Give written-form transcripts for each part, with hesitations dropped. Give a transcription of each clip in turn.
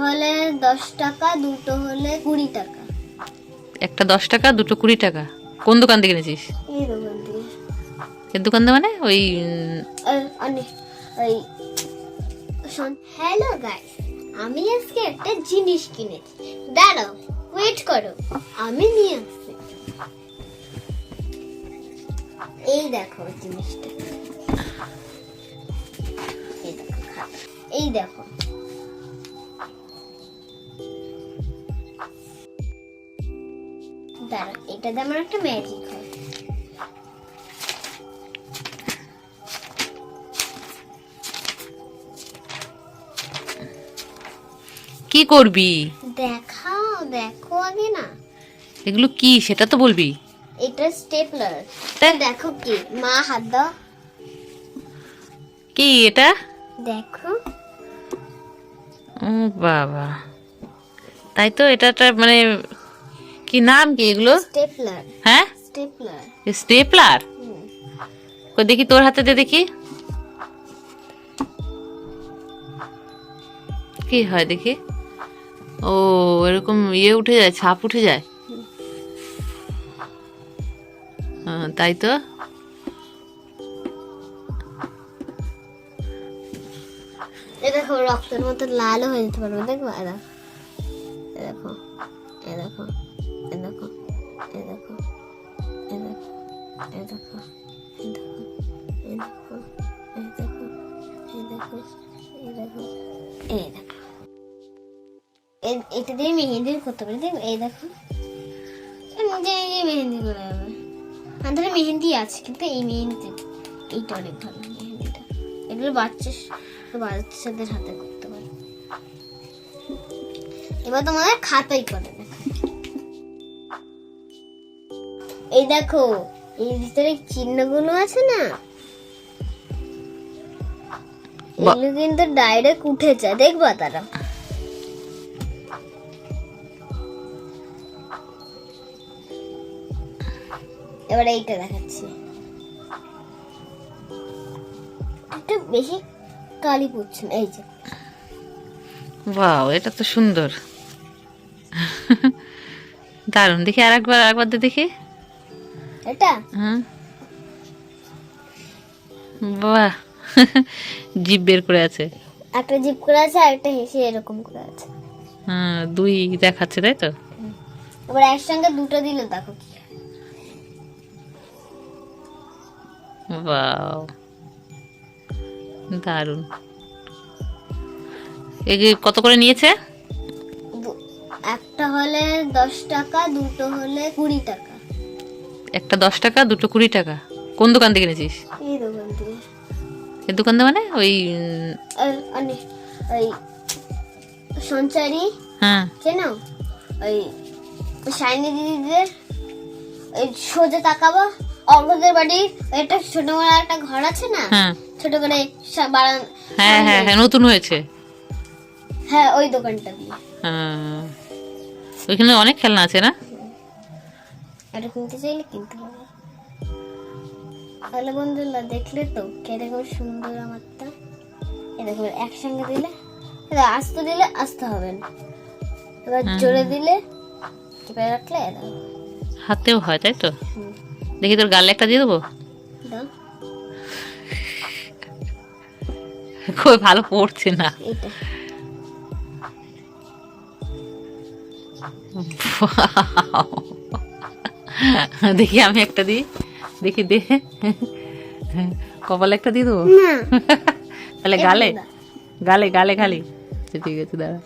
হলে 10 টাকা, দুটো হলে 20 টাকা। একটা 10 টাকা, দুটো 20 টাকা। কোন দোকান থেকে কিনেছিস? এই দোকান থেকে। এর দোকান থেকে মানে ওই ওই হ্যালো গাইস, আমি আজকে একটা জিনিস কিনেছি। দাঁড়াও, ওয়েট করো, আমি নিয়ে আসছি। এই দেখো জিনিসটা, এই দেখো খাতা, এই দেখো। দাঁড়া, এটাতে আমার একটা ম্যাজিক হয়। কি করবি? দেখাও, দেখো আগে না। এগুলো কি সেটা তো বলবি। এটা স্টেপলার। তাই? দেখো কি, মা হাত দাও। কি এটা? দেখো, ও বাবা, তাই তো। এটা মানে কি নাম কি এগুলো? স্টেপলার। হ্যাঁ, স্টেপলার। স্টেপলার। কই দেখি, তোর হাতে দে দেখি কি হয় দেখি। ও এরকম ইয়ে উঠে যায়, ছাপ উঠে যায়। তাই তো। এই দেখো, রক্তের মতো লাল হয়ে যেতে পারবে, দেখো। এই দেখো, এই দেখো, এই দেখো, এই দেখো, এই দেখো, এই দেখো, এই দেখো, এই দেখো, এই দেখো, এই দেখো, এই দেখো, এই দেখো। এটা দিয়ে মেহেন্দি করতে পারি, দেখো। এই দেখো, নিজে নিজে মেহেন্দি করে যাবে। আমাদের মেহেন্দি আছে, কিন্তু এই মেহেন্দি, এইটা অনেক ভালো মেহেন্দিটা। এগুলো বাচ্চাদের হাতে করতে পারে। এবার তোমাদের খাতাই করে দেখো। এই দেখো, এই ভিতরে চিহ্নগুলো আছে না, এগুলো কিন্তু ডাইরেক্ট উঠে যায়, দেখবা তারা। এবার এইটা দেখাচ্ছি, একটু বেশি কালি পড়ছে না, এই যে। বাহ, এটা তো সুন্দর, দারুণ। দেখি আরেকবার দে দেখি। এটা হ্যাঁ, বাহ, জিভ বের করে আছে। একটা জিপ করে আছে, আর একটা হেসে এরকম করে আছে। হ্যাঁ, দুই দেখাচ্ছে, তাই তো। এবার একসঙ্গে দুটো দিলে দেখো কি হয়। বাহ, দারুণ। এই কত করে নিয়েছে? একটা হলে 10 টাকা, দুটো হলে 20 টাকা। একটা 10 টাকা, দুটো 20 টাকা। কোন দোকান থেকে কিনেছিস? এই দোকান থেকে। এর দোকান থেকে মানে ওই ওই সঞ্চারি, হ্যাঁ চেনো? ওই শাইনি দিদিদের, ওই সোজা তাকাবো, অর্ঘদের বাড়ি, একটা ছোট করে একটা ঘর আছে না, হ্যাঁ ছোট করে বারান। হ্যাঁ হ্যাঁ হ্যাঁ, নতুন হয়েছে। হ্যাঁ, ওই দোকানটা দিয়ে। হ্যাঁ, ওইখানে অনেক খেলনা আছে না? এটা কিনতে চাইলে কিনতে পারবে। তাহলে বন্ধুরা দেখলে তো কিরকম সুন্দর আমারটা। এই দেখো, একসঙ্গে দিলে, আস্তে দিলে আসতে হবে না, এবার জোরে দিলে টিপে রাখলে এরকম হাতেও হয়, তাই তো। দেখি তোর গালে একটা দিয়ে দেবো। দাও। খুব ভালো পড়ছে না। এইটা দেখি আমি একটা দিই, দেখি দে, কপালে একটা দিয়ে দেবো। না, তাহলে গালে গালে গালে খালি। আচ্ছা, ঠিক আছে, দাঁড়া।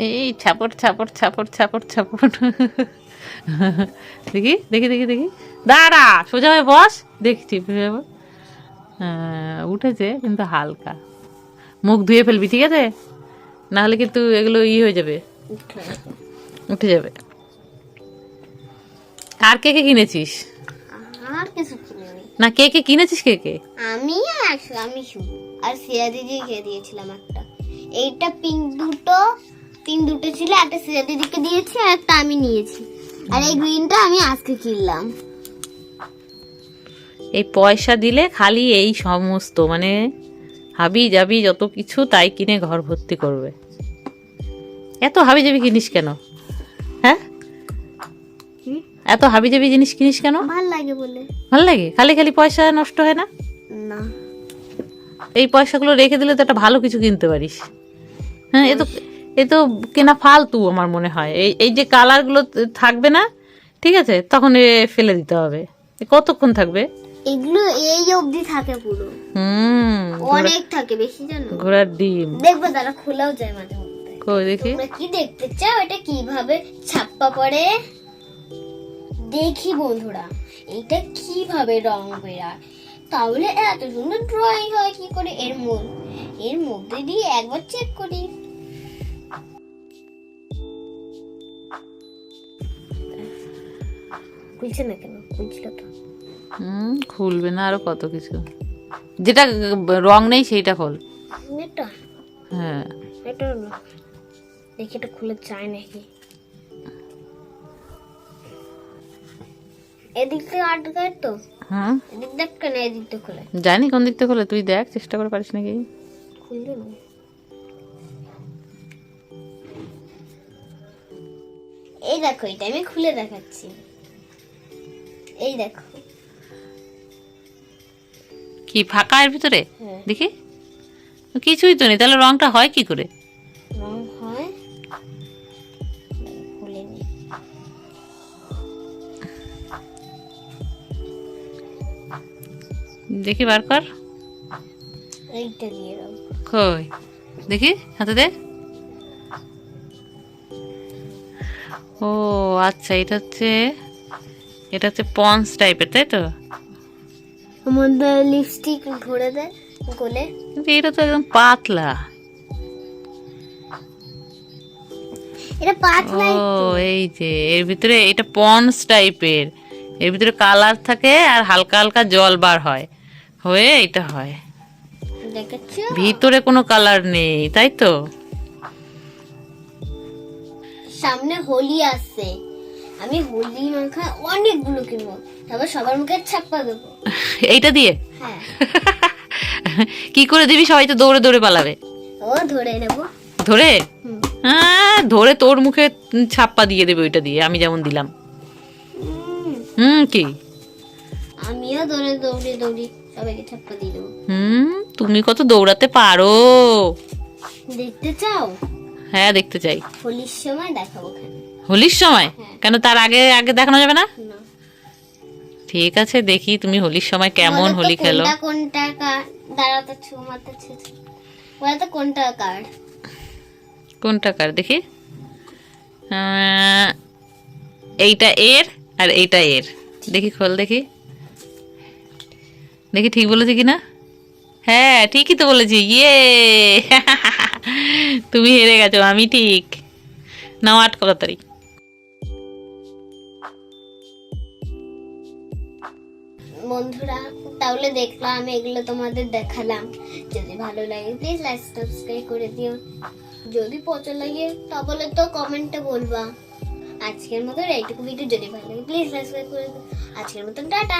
এই ছাপট ছাপট ছাপট ছাপট ছাপট। দেখি দেখি দেখি দেখি, দাঁড়া, সোজা হয়ে বস, দেখছি। উঠেছে কিন্তু হালকা। মুখ ধুয়ে ফেলবি, ঠিক আছে? নাহলে কিন্তু এগুলো হয়ে যাবে, উঠে যাবে। আর কে কে কিনেছিস? আর কিছু কিনিনি। না, কে কে কিনেছিস? কে কে? আমি আমি শুধু আর সিয়া দিদি খেয়ে দিয়েছিলাম একটা। এইটা পিঙ্ক দুটো ছিল, একটা সিয়া দিদিকে দিয়েছি আর একটা আমি নিয়েছি। আর এই গ্রিনটা আমি আজকে কিনলাম। এই পয়সা দিলে খালি এই সমস্ত, মানে হাবি যাবি যত কিছু তাই কিনে ঘর ভর্তি করবে। এত হাবি যাবি কিনিস কেন? হ্যাঁ, এত হাবি যাবি জিনিস কিনিস কেন? ভাল লাগে বলে। ভাল লাগে? খালি খালি পয়সা নষ্ট হয় না? না, এই পয়সাগুলো রেখে দিলে তো একটা ভালো কিছু কিনতে পারিস। হ্যাঁ, এ তো কেনা ফালতু আমার মনে হয়। এই যে কালারগুলো থাকবে না, ঠিক আছে, তখন ফেলে দিতে হবে। কতক্ষণ থাকবে এগুলো? এই অবধি থাকে পুরো। অনেক থাকে, বেশি জানো? ঘোড়ার ডিম দেখবো, তারা খোলাও যায় মাঝে মধ্যে। কই দেখি। তোমরা কি দেখতে চাও এটা কিভাবে ছাপ্পা পড়ে? দেখি বন্ধুরা, এটা কিভাবে রং বেরায়, তাহলে এত সুন্দর ড্রয়িং হয় কি করে? এর মধ্যে দিয়ে একবার চেক করি। খুলছে না কেন? খুলছিল তো। খুলবে না, আরো কত কিছু। যেটা রং নেই সেইটা খোল। এটা হ্যাঁ, এটা না, দেখি এটা খুলে যায় নাকি। এদিক থেকে আটকায় তো। এদিক দেখ কেন, এদিক থেকে খুলে। জানি কোন দিক থেকে খোলে, তুই দেখ, চেষ্টা করে পারিস নাকি। খুলবে না। এই দেখো, এটা আমি খুলে দেখাচ্ছি। এই দেখো, কি ফাঁকা এর ভিতরে? হ্যাঁ। দেখি, কিছুই তো নেই, তাহলে রংটা হয় কি করে? রং হয়, খুলে নি। দেখি, বার কর। এইটা দিয়ে রং। কই দেখি, হাতে দে। ও আচ্ছা, এটা হচ্ছে পন্স টাইপের, তাই তো? মধ্যে লিপস্টিক ভরে দেয় গোলে। কিন্তু এটা তো একদম পাতলা। এটা পাতলা। ও এই যে এর ভিতরে এটা পন্স টাইপের, এর ভিতরে কালার থাকে আর হালকা হালকা জল বার হয়, হয়ে এটা হয়। দেখেছো? ভিতরে কোনো কালার নেই, তাই তো? সামনে হোলি আসছে, আমি হোলি মাখা অনেকগুলো কিনবো, তারপর সবার মুখে ছাপ্পা দেবো। এইটা দিয়ে? হ্যাঁ। কি করে দিবি? সবাই তো দৌড়ে দৌড়ে পালাবে। ও ধরে নেবো। ধরে? হ্যাঁ, ধরে তোর মুখে ছাপ্পা দিয়ে দেবে ওইটা দিয়ে, আমি যেমন দিলাম। কি? আমিও ধরে দৌড়ে দৌড়ি সবাইকে ছাপ্পা দিয়ে দেবো। তুমি কত দৌড়াতে পারো! দেখতে চাও? হ্যাঁ, দেখতে চাই। হোলির সময় দেখাবো। হোলির সময়? কেন, তার আগে আগে দেখানো যাবে না? না, ঠিক আছে, দেখি তুমি হোলির সময় কেমন হোলি খেলো। কোনটা কার্ড দাঁড়াতে ছুমাতে ছেছে, বলে তো কোনটা কার্ড? কোনটা কার দেখি। এইটা এর আর এইটা এর। দেখি, খোল দেখি, দেখি ঠিক বলেছি কিনা। হ্যাঁ, ঠিকই তো বলেছি। ইয়ে, তুমি হেরে গেছো, আমি ঠিক। নাও, আটকো তাড়াতাড়ি। বন্ধুরা, তাহলে দেখলাম আমি এগুলো তোমাদের দেখালাম। যদি ভালো লাগে প্লিজ লাইক সাবস্ক্রাইব করে দিও। যদি পছন্দ লাগে তাহলে তো কমেন্টে বলবা। আজকের মতো এইটুকু ভিডিও যদি ভালো লাগে প্লিজ সাবস্ক্রাইব করে দিও। আজকের মতো টাটা।